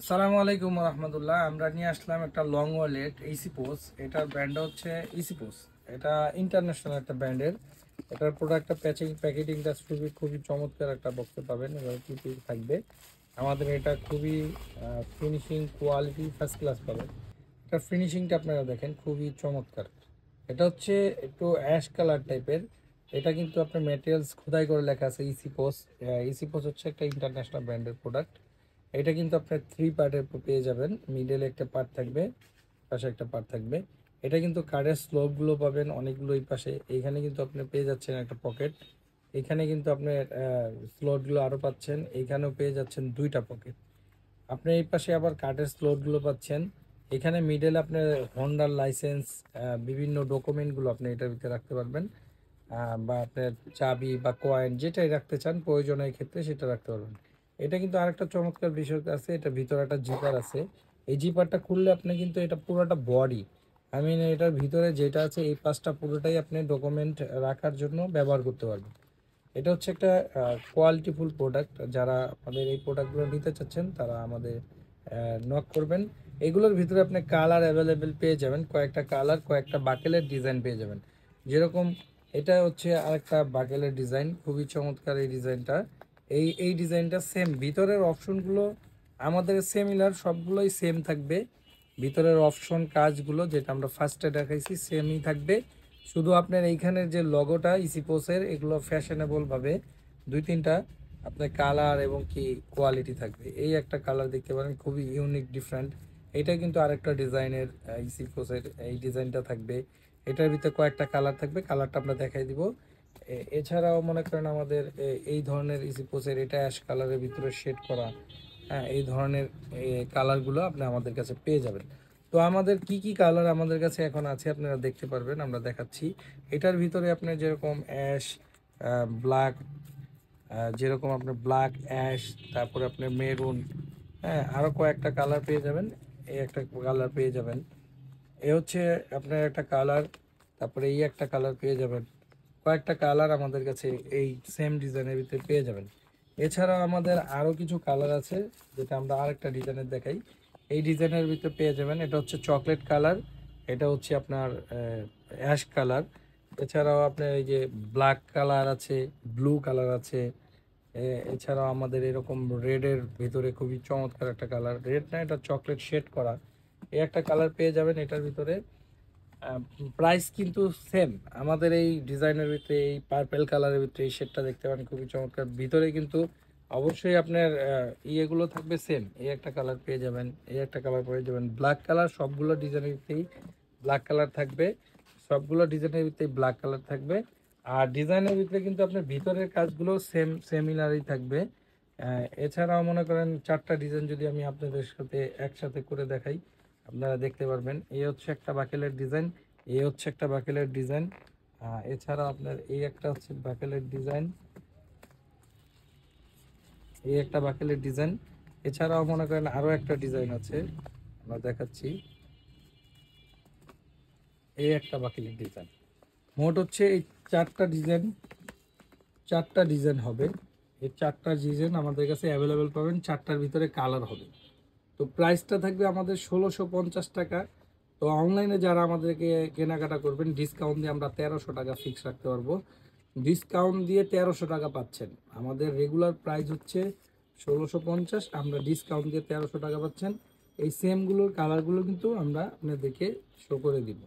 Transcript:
আসসালামু আলাইকুম রহমতুল্লাহ। আমরা নিয়ে আসলাম একটা লং ওয়ালেট ইসিপোস। এটার ব্র্যান্ড হচ্ছে ইসিপোস। এটা ইন্টারন্যাশনাল একটা ব্র্যান্ডের। এটার প্রোডাক্টটা প্যাকেটিংটা খুবই খুবই চমৎকার একটা বক্সে পাবেন। এবার কি কি থাকবে আমাদের, এটা খুবই ফিনিশিং কোয়ালিটি ফার্স্ট ক্লাস পাবেন। এটা ফিনিশিংটা আপনারা দেখেন খুবই চমৎকার। এটা হচ্ছে একটু অ্যাশ কালার টাইপের। এটা কিন্তু আপনার ম্যাটেরিয়ালস খোদাই করে লেখা আছে ইসিপোস। ইসিপোস হচ্ছে একটা ইন্টারন্যাশনাল ব্র্যান্ডের প্রোডাক্ট। এটা কিন্তু আপনার থ্রি পার্টের পেয়ে যাবেন। মিডলে একটা পার্ট থাকবে, পাশে একটা পার্ট থাকবে। এটা কিন্তু কার্ডের স্লোপগুলো পাবেন অনেকগুলো এই পাশে। এইখানে কিন্তু আপনি পেয়ে যাচ্ছেন একটা পকেট। এখানে কিন্তু আপনি স্লটগুলো আরও পাচ্ছেন। এইখানেও পেয়ে যাচ্ছেন দুইটা পকেট। আপনি এই পাশে আবার কার্ডের স্লটগুলো পাচ্ছেন। এখানে মিডল আপনার হন্ডার লাইসেন্স, বিভিন্ন ডকুমেন্টগুলো আপনি এটার ভিতরে রাখতে পারবেন। বা আপনার চাবি বা কয়েন যেটাই রাখতে চান প্রয়োজনের ক্ষেত্রে সেটা রাখতে পারবেন। এটা কিন্তু আরেকটা চমৎকার বিষয় আছে, এটা ভিতরে একটা জিপার আছে। এই জিপারটা খুললে আপনি কিন্তু এটা পুরোটা বডি, এটার ভিতরে যেটা আছে এই পাশটা পুরোটাই আপনি ডকুমেন্ট রাখার জন্য ব্যবহার করতে পারবেন। এটা হচ্ছে একটা কোয়ালিটিফুল প্রোডাক্ট। যারা আমাদের এই প্রোডাক্টগুলো নিতে চাচ্ছেন তারা আমাদের নক করবেন। এগুলোর ভিতরে আপনি কালার অ্যাভেলেবেল পেয়ে যাবেন, কয়েকটা কালার, কয়েকটা বাকেলের ডিজাইন পেয়ে যাবেন। যেরকম এটা হচ্ছে আরেকটা বাকেলের ডিজাইন, খুবই চমৎকার এই ডিজাইনটা। এই ডিজাইনটা সেম, ভিতরের অপশনগুলো আমাদের সিমিলার, সবগুলোই সেম থাকবে। ভিতরের অপশন কাজগুলো যেটা আমরা ফার্স্টে দেখাইছি সেমই থাকবে। শুধু আপনার এইখানের যে লগোটা ইসিপোসের, এগুলো ফ্যাশনেবল ভাবে দুই তিনটা আপনার কালার এবং কি কোয়ালিটি থাকবে। এই একটা কালার দেখতে পারেন, খুবই ইউনিক ডিফারেন্ট। এটা কিন্তু আরেকটা ডিজাইনের ইসিপোসের এই ডিজাইনটা থাকবে। এটার ভিতরে কয়েকটা কালার থাকবে, কালারটা আমরা দেখাই দিব। এছাড়াও মনে করেন আমাদের এই ধরনের ইসিপোসের এটা অ্যাশ কালারের ভিতরে শেড করা। হ্যাঁ, এই ধরনের কালারগুলো আপনি আমাদের কাছে পেয়ে যাবেন। তো আমাদের কি কি কালার আমাদের কাছে এখন আছে আপনারা দেখতে পারবেন, আমরা দেখাচ্ছি। এটার ভিতরে আপনার যেরকম অ্যাশ, ব্ল্যাক, যেরকম আপনার ব্ল্যাক অ্যাশ, তারপরে আপনার মেরুন, হ্যাঁ আরও কয়েকটা কালার পেয়ে যাবেন। এই একটা কালার পেয়ে যাবেন, এ হচ্ছে আপনার একটা কালার, তারপরে এই একটা কালার পেয়ে যাবেন। কয়েকটা কালার আমাদের কাছে এই সেম ডিজাইনের ভিতরে পেয়ে যাবেন। এছাড়াও আমাদের আরও কিছু কালার আছে, যেটা আমরা আরেকটা ডিজাইনের দেখাই। এই ডিজাইনের ভিতরে পেয়ে যাবেন, এটা হচ্ছে চকলেট কালার, এটা হচ্ছে আপনার অ্যাশ কালার। এছাড়াও আপনার এই যে ব্ল্যাক কালার আছে, ব্লু কালার আছে। এছাড়াও আমাদের এরকম রেডের ভিতরে খুবই চমৎকার একটা কালার, রেড না এটা চকলেট শেড করা, এই একটা কালার পেয়ে যাবেন এটার ভিতরে। প্রাইস কিন্তু সেম। আমাদের এই ডিজাইনের ভিতরে এই পার্পেল কালারের ভিতরে এই শেডটা দেখতে পারেন, খুবই চমৎকার। ভিতরে কিন্তু অবশ্যই আপনার ইয়েগুলো থাকবে সেম। এই একটা কালার পেয়ে যাবেন, এই একটা কালার পেয়ে যাবেন, ব্ল্যাক কালার। সবগুলো ডিজাইনের ভিতরেই ব্ল্যাক কালার থাকবে, সবগুলো ডিজাইনের ভিতরেই ব্ল্যাক কালার থাকবে। আর ডিজাইনের ভিতরে কিন্তু আপনার ভিতরের কাজগুলো সেমিলারই থাকবে। এছাড়াও মনে করেন চারটা ডিজাইন যদি আমি আপনাদের সাথে একসাথে করে দেখাই আপনারা দেখতে পারবেন। এই হচ্ছে একটা বাকেলের ডিজাইন, এই হচ্ছে একটা বাকেলের ডিজাইন। এছাড়া আপনার এই একটা হচ্ছে বাকেলের ডিজাইন, এই একটা বাকেলের ডিজাইন। এছাড়াও মনে করেন আরও একটা ডিজাইন আছে, আমরা দেখাচ্ছি। এই একটা বাকেলের ডিজাইন। মোট হচ্ছে এই চারটা ডিজাইন, চারটা ডিজাইন হবে। এই চারটা ডিজাইন আমাদের কাছে অ্যাভেলেবেল পাবেন, চারটার ভিতরে কালার হবে। তো প্রাইসটা থাকবে আমাদের 1650 টাকা। তো অনলাইনে যারা আমাদেরকে কেনাকাটা করবেন ডিসকাউন্ট দিয়ে আমরা 1300 টাকা ফিক্স রাখতে পারবো। ডিসকাউন্ট দিয়ে 1300 টাকা পাচ্ছেন। আমাদের রেগুলার প্রাইস হচ্ছে 1650, আমরা ডিসকাউন্ট দিয়ে 1300 টাকা পাচ্ছেন। এই সেমগুলোর কালারগুলো কিন্তু আমরা আপনাদেরকে শো করে দিব।